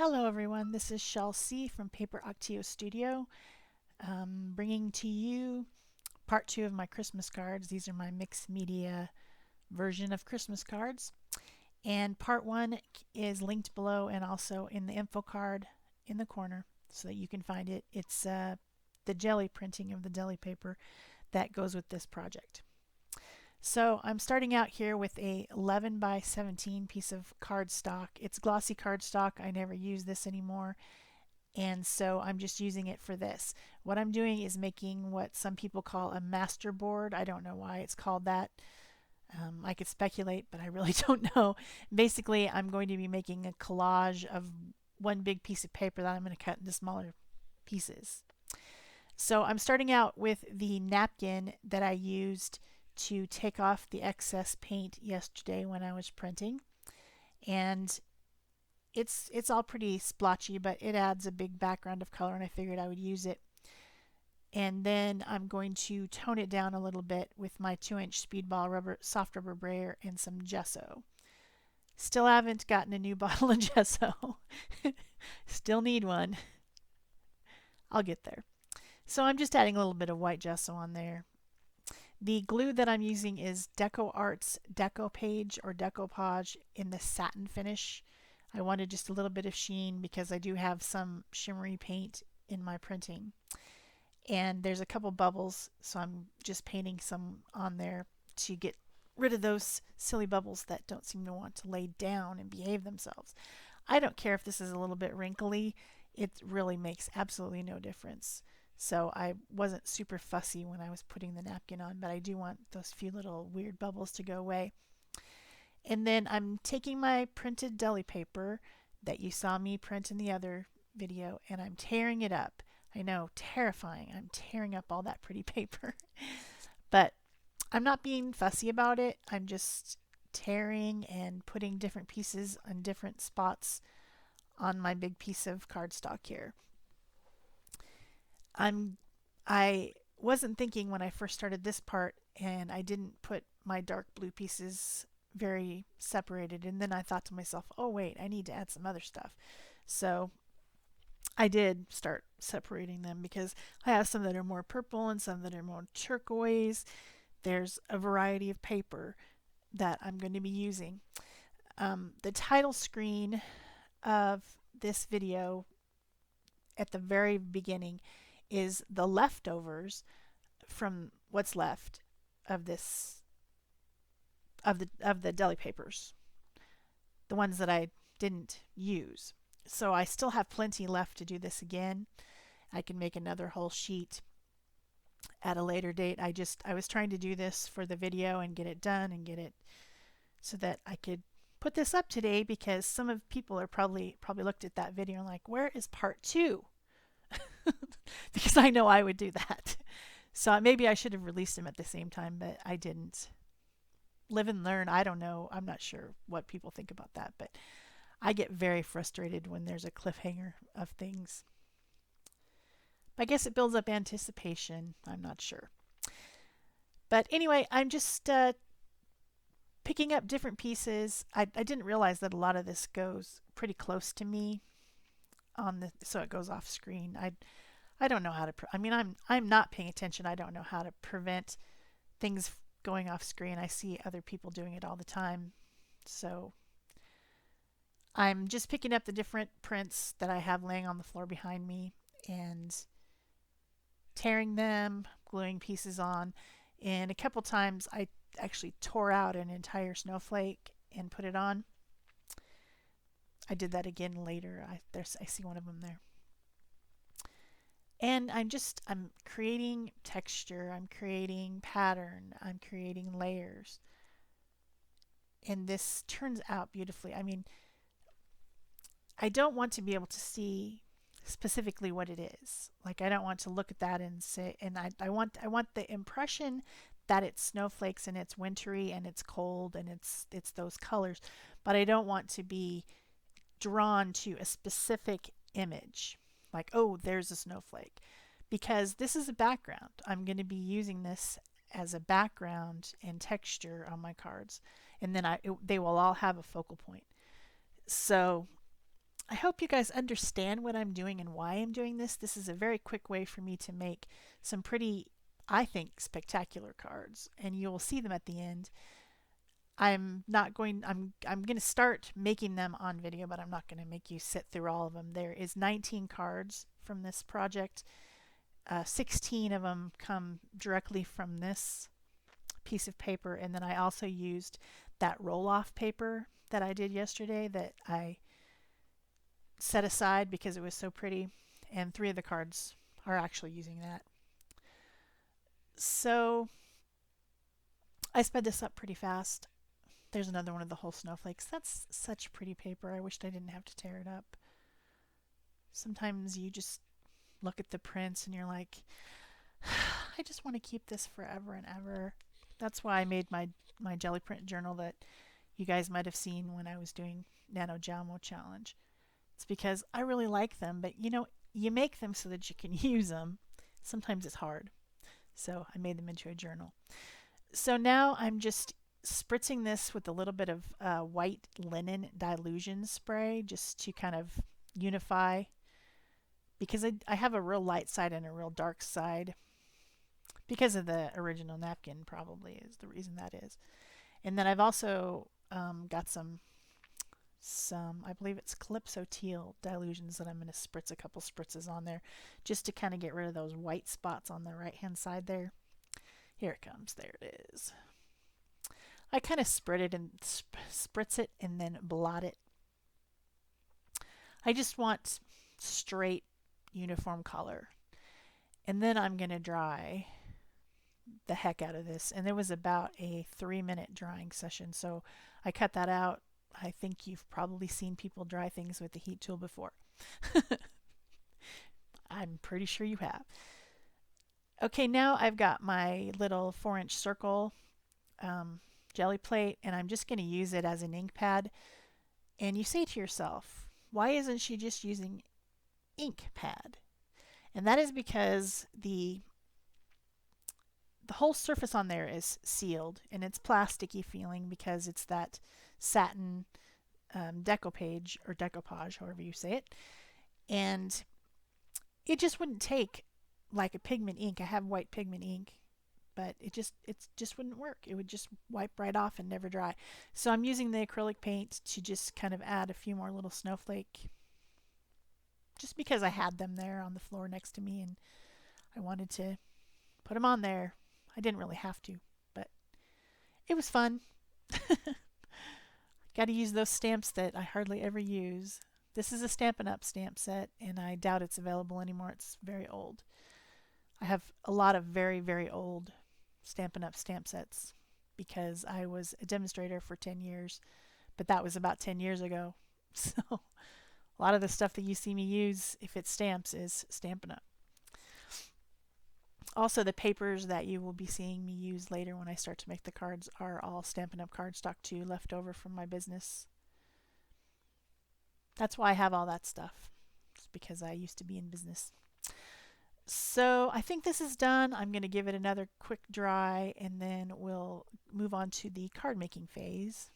Hello everyone, this is Shel C from Paper Octio Studio, bringing to you part 2 of my Christmas cards. These are my mixed media version of Christmas cards. And part 1 is linked below and also in the info card in the corner so that you can find it. It's the Gelli printing of the deli paper that goes with this project. So I'm starting out here with a 11 by 17 piece of cardstock. It's glossy cardstock. I never use this anymore, and so I'm just using it for this. What I'm doing is making what some people call a masterboard. I don't know why it's called that. I could speculate, but I really don't know. Basically, I'm going to be making a collage of one big piece of paper that I'm going to cut into smaller pieces. So I'm starting out with the napkin that I used to take off the excess paint yesterday when I was printing, and it's all pretty splotchy, but it adds a big background of color, and I figured I would use it. And then I'm going to tone it down a little bit with my 2-inch speedball rubber soft rubber brayer and some gesso. Still haven't gotten a new bottle of gesso. Still need one. I'll get there. So I'm just adding a little bit of white gesso on there. The glue that I'm using is Deco Arts Decopage or Decoupage in the satin finish. I wanted just a little bit of sheen because I do have some shimmery paint in my printing. And there's a couple bubbles, so I'm just painting some on there to get rid of those silly bubbles that don't seem to want to lay down and behave themselves. I don't care if this is a little bit wrinkly. It really makes absolutely no difference. So I wasn't super fussy when I was putting the napkin on, but I do want those few little weird bubbles to go away. And then I'm taking my printed deli paper that you saw me print in the other video, and I'm tearing it up. I know, terrifying. I'm tearing up all that pretty paper. But I'm not being fussy about it. I'm just tearing and putting different pieces on different spots on my big piece of cardstock here. I wasn't thinking when I first started this part, and I didn't put my dark blue pieces very separated, and then I thought to myself, oh wait, I need to add some other stuff. So I did start separating them because I have some that are more purple and some that are more turquoise. There's a variety of paper that I'm going to be using. The title screen of this video at the very beginning is the leftovers from what's left of this of the deli papers, the ones that I didn't use. So I still have plenty left to do this again. I can make another whole sheet at a later date. I was trying to do this for the video and get it done and get it so that I could put this up today, because some of people are probably looked at that video and like, where is part 2? Because I know I would do that. So maybe I should have released them at the same time, but I didn't. Live and learn. I don't know. I'm not sure what people think about that, but I get very frustrated when there's a cliffhanger of things. I guess it builds up anticipation. I'm not sure. But anyway, I'm just picking up different pieces. I didn't realize that a lot of this goes pretty close to me so it goes off screen. I don't know how to. I mean, I'm not paying attention. I don't know how to prevent things going off screen. I see other people doing it all the time. So I'm just picking up the different prints that I have laying on the floor behind me and tearing them, gluing pieces on. And a couple times I actually tore out an entire snowflake and put it on. I did that again later. I see one of them there. And I'm creating texture, I'm creating pattern, I'm creating layers. And this turns out beautifully. I mean, I don't want to be able to see specifically what it is. Like, I don't want to look at that and say, and I want the impression that it's snowflakes and it's wintry and it's cold and it's those colors, but I don't want to be drawn to a specific image. Like, oh, there's a snowflake. Because this is a background. I'm going to be using this as a background and texture on my cards. And then they will all have a focal point. So I hope you guys understand what I'm doing and why I'm doing this. This is a very quick way for me to make some pretty, I think, spectacular cards, and you'll see them at the end. I'm going to start making them on video, but I'm not going to make you sit through all of them. There is 19 cards from this project. 16 of them come directly from this piece of paper, and then I also used that roll-off paper that I did yesterday that I set aside because it was so pretty, and 3 of the cards are actually using that. So I sped this up pretty fast. There's another one of the whole snowflakes. That's such pretty paper. I wished I didn't have to tear it up. Sometimes you just look at the prints and you're like, I just want to keep this forever and ever. That's why I made my jelly print journal that you guys might have seen when I was doing Nano Jamo Challenge. It's because I really like them, but you know, you make them so that you can use them. Sometimes it's hard. So I made them into a journal. So now I'm just spritzing this with a little bit of white linen dilution spray just to kind of unify, because I have a real light side and a real dark side because of the original napkin, probably is the reason that is. And then I've also got some I believe it's Calypso Teal dilutions that I'm going to spritz a couple spritzes on there just to kind of get rid of those white spots on the right hand side there. Here it comes. There it is. I kind of spritz it and then blot it. I just want straight uniform color. And then I'm going to dry the heck out of this. And there was about a 3-minute drying session, so I cut that out. I think you've probably seen people dry things with the heat tool before. I'm pretty sure you have. Okay, now I've got my little 4-inch circle jelly plate, and I'm just going to use it as an ink pad. And you say to yourself, why isn't she just using ink pad? And that is because the whole surface on there is sealed, and it's plasticky feeling because it's that satin decoupage or decoupage, however you say it. And it just wouldn't take like a pigment ink. I have white pigment ink, but it just wouldn't work. It would just wipe right off and never dry. So I'm using the acrylic paint to just kind of add a few more little snowflake, just because I had them there on the floor next to me and I wanted to put them on there. I didn't really have to, but it was fun. Got to use those stamps that I hardly ever use. This is a Stampin' Up! Stamp set, and I doubt it's available anymore. It's very old. I have a lot of very, very old Stampin' Up! Stamp sets because I was a demonstrator for 10 years, but that was about 10 years ago. So a lot of the stuff that you see me use, if it's stamps, is Stampin' Up! Also, the papers that you will be seeing me use later when I start to make the cards are all Stampin' Up! Cardstock too, left over from my business. That's why I have all that stuff. It's because I used to be in business. So I think this is done. I'm going to give it another quick dry, and then we'll move on to the card making phase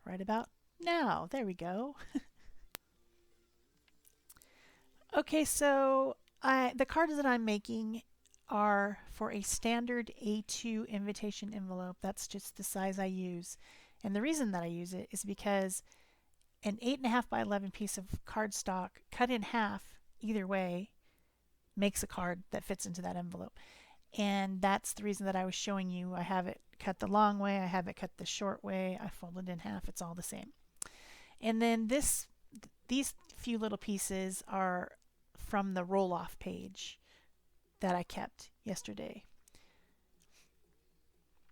right about now. There we go. Okay, so the cards that I'm making are for a standard A2 invitation envelope. That's just the size I use. And the reason that I use it is because an 8.5 by 11 piece of cardstock cut in half either way makes a card that fits into that envelope. And that's the reason that I was showing you. I have it cut the long way, I have it cut the short way, I fold it in half, it's all the same. And then these few little pieces are from the roll-off page that I kept yesterday.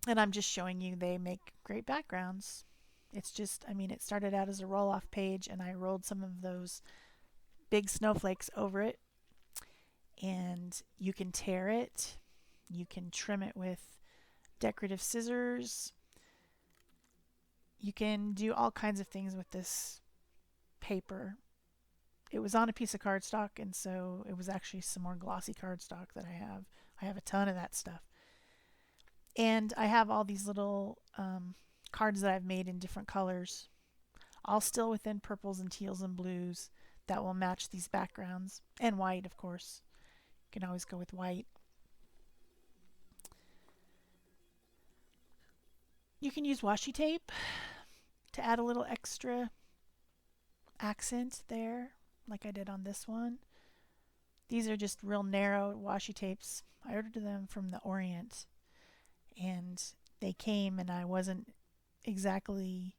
And I'm just showing you they make great backgrounds. It's just, I mean, it started out as a roll-off page and I rolled some of those big snowflakes over it. And you can tear it, you can trim it with decorative scissors, you can do all kinds of things with this paper. It was on a piece of cardstock, and so it was actually some more glossy cardstock that I have. I have a ton of that stuff. And I have all these little cards that I've made in different colors. all still within purples and teals and blues that will match these backgrounds. And white, of course. You can always go with white. You can use washi tape to add a little extra accent there, like I did on this one. These are just real narrow washi tapes. I ordered them from the Orient, and they came, and they weren't exactly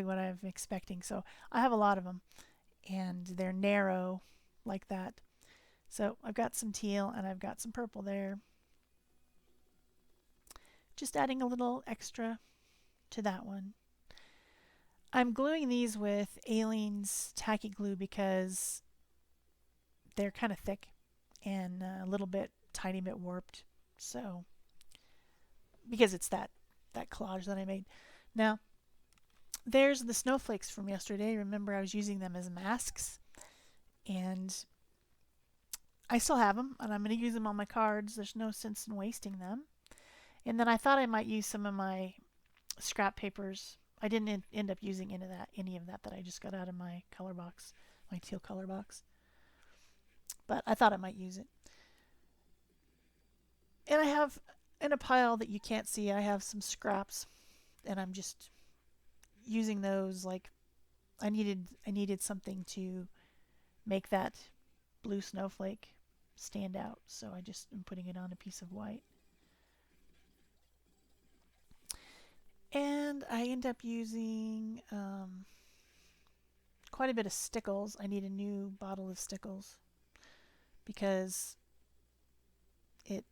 what I was expecting. So I have a lot of them, and they're narrow like that. So I've got some teal and I've got some purple there. Just adding a little extra to that one. I'm gluing these with Aleene's tacky glue because they're kind of thick and a little bit, tiny bit warped. So, because it's that collage that I made. Now, there's the snowflakes from yesterday. Remember, I was using them as masks, and I still have them, and I'm going to use them on my cards. There's no sense in wasting them. And then I thought I might use some of my scrap papers. I didn't end up using any of that I just got out of my color box, my teal color box. But I thought I might use it. And I have in a pile that you can't see, I have some scraps, and I'm just using those. Like I needed something to make that blue snowflake stand out, so I just am putting it on a piece of white. And I end up using quite a bit of stickles. I need a new bottle of stickles because it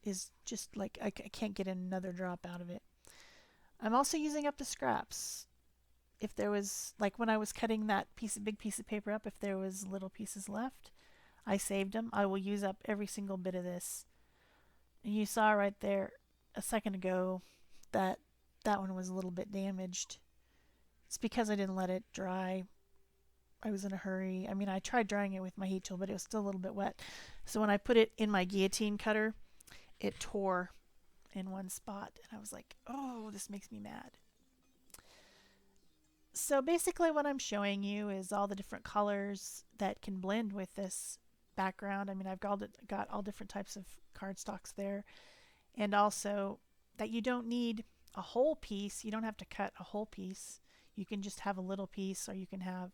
is just like I can't get another drop out of it. I'm also using up the scraps. If there was, like when I was cutting that big piece of paper up, if there was little pieces left, I saved them. I will use up every single bit of this. And you saw right there a second ago that one was a little bit damaged. It's because I didn't let it dry. I was in a hurry. I mean, I tried drying it with my heat tool, but it was still a little bit wet. So when I put it in my guillotine cutter, it tore in one spot. And I was like, oh, this makes me mad. So basically what I'm showing you is all the different colors that can blend with this background. I mean, I've got all different types of cardstocks there. And also that you don't need a whole piece. You don't have to cut a whole piece. You can just have a little piece, or you can have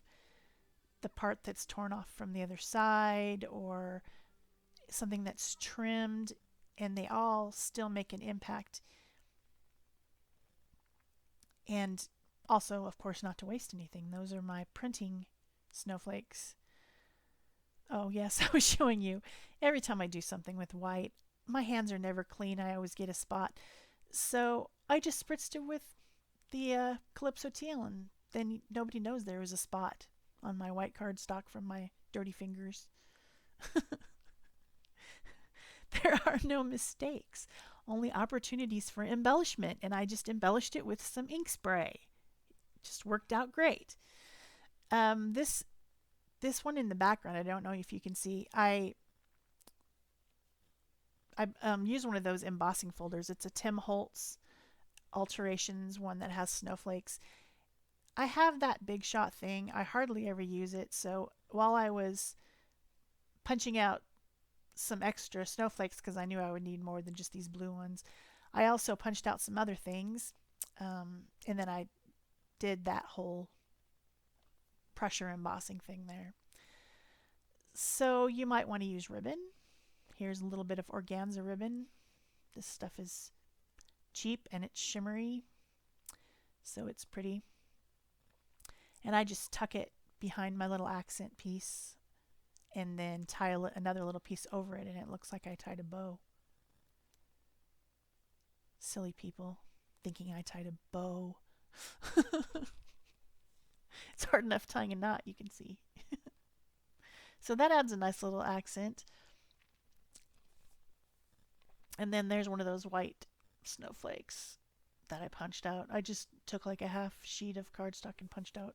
the part that's torn off from the other side, or something that's trimmed, and they all still make an impact. And also, of course, not to waste anything. Those are my printing snowflakes. Oh yes, I was showing you. Every time I do something with white, my hands are never clean. I always get a spot. So I just spritzed it with the Calypso teal, and then nobody knows there was a spot on my white cardstock from my dirty fingers. There are no mistakes, only opportunities for embellishment, and I just embellished it with some ink spray. Just worked out great. This one in the background, I don't know if you can see, I used one of those embossing folders. It's a Tim Holtz Alterations one that has snowflakes. I have that Big Shot thing. I hardly ever use it, so while I was punching out some extra snowflakes, because I knew I would need more than just these blue ones, I also punched out some other things, and then I did that whole pressure embossing thing there. So you might want to use ribbon. Here's a little bit of organza ribbon. This stuff is cheap and it's shimmery, so it's pretty. And I just tuck it behind my little accent piece and then tie another little piece over it, and it looks like I tied a bow. Silly people thinking I tied a bow. It's hard enough tying a knot, you can see. So that adds a nice little accent. And then there's one of those white snowflakes that I punched out. I just took like a half sheet of cardstock and punched out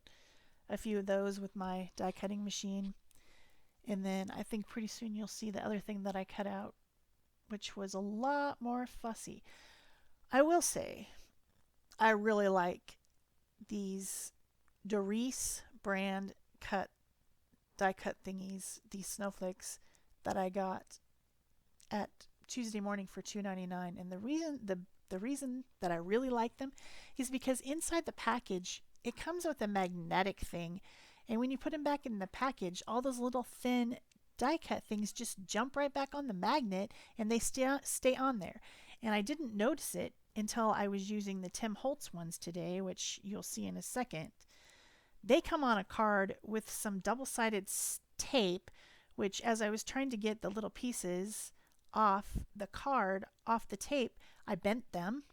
a few of those with my die cutting machine. And then I think pretty soon you'll see the other thing that I cut out, which was a lot more fussy. I will say, I really like these Doris brand die cut thingies, these snowflakes that I got at Tuesday morning for $2.99. And the reason that I really like them is because inside the package it comes with a magnetic thing, and when you put them back in the package, all those little thin die cut things just jump right back on the magnet and they stay on there. And I didn't notice it until I was using the Tim Holtz ones today, which you'll see in a second. They come on a card with some double-sided tape, which as I was trying to get the little pieces off the card, off the tape, I bent them,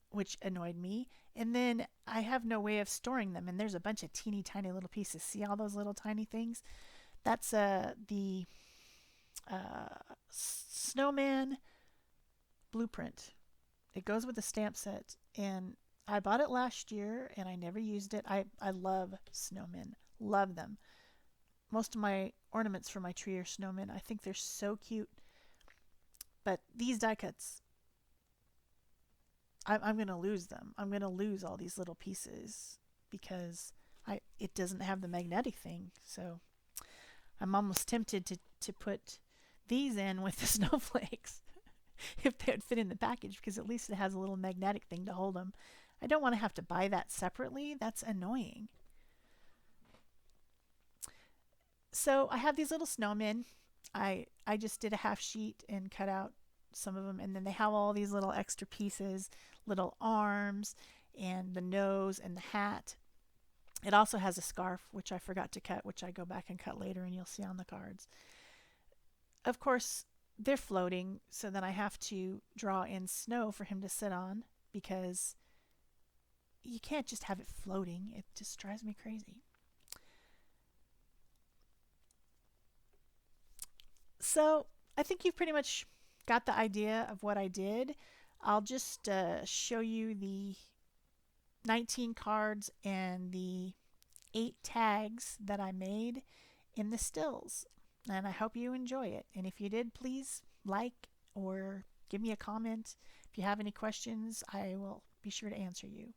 which annoyed me. And then I have no way of storing them, and there's a bunch of teeny tiny little pieces. See all those little tiny things? That's the snowman blueprint. It goes with the stamp set, and I bought it last year and I never used it. I love snowmen. Love them. Most of my ornaments for my tree are snowmen. I think they're so cute. But these die cuts, I'm going to lose them. I'm going to lose all these little pieces because it doesn't have the magnetic thing. So I'm almost tempted to put these in with the snowflakes if they would fit in the package, because at least it has a little magnetic thing to hold them. I don't want to have to buy that separately. That's annoying. So I have these little snowmen. I just did a half sheet and cut out some of them, and then they have all these little extra pieces, little arms and the nose and the hat. It also has a scarf, which I forgot to cut, which I go back and cut later, and you'll see on the cards. Of course, they're floating, so then I have to draw in snow for him to sit on, because you can't just have it floating. It just drives me crazy. So I think you've pretty much got the idea of what I did. I'll just show you the 19 cards and the 8 tags that I made in the stills. And I hope you enjoy it. And if you did, please like or give me a comment. If you have any questions, I will be sure to answer you.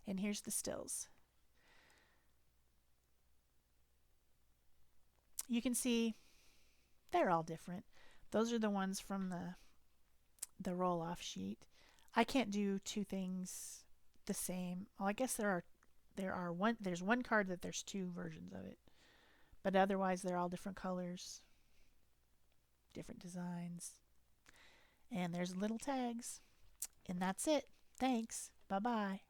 And here's the stills. You can see they're all different. Those are the ones from the roll-off sheet. I can't do two things the same. Well, I guess there's one card that there's two versions of it. But otherwise they're all different colors, different designs. And there's little tags. And that's it. Thanks. Bye-bye.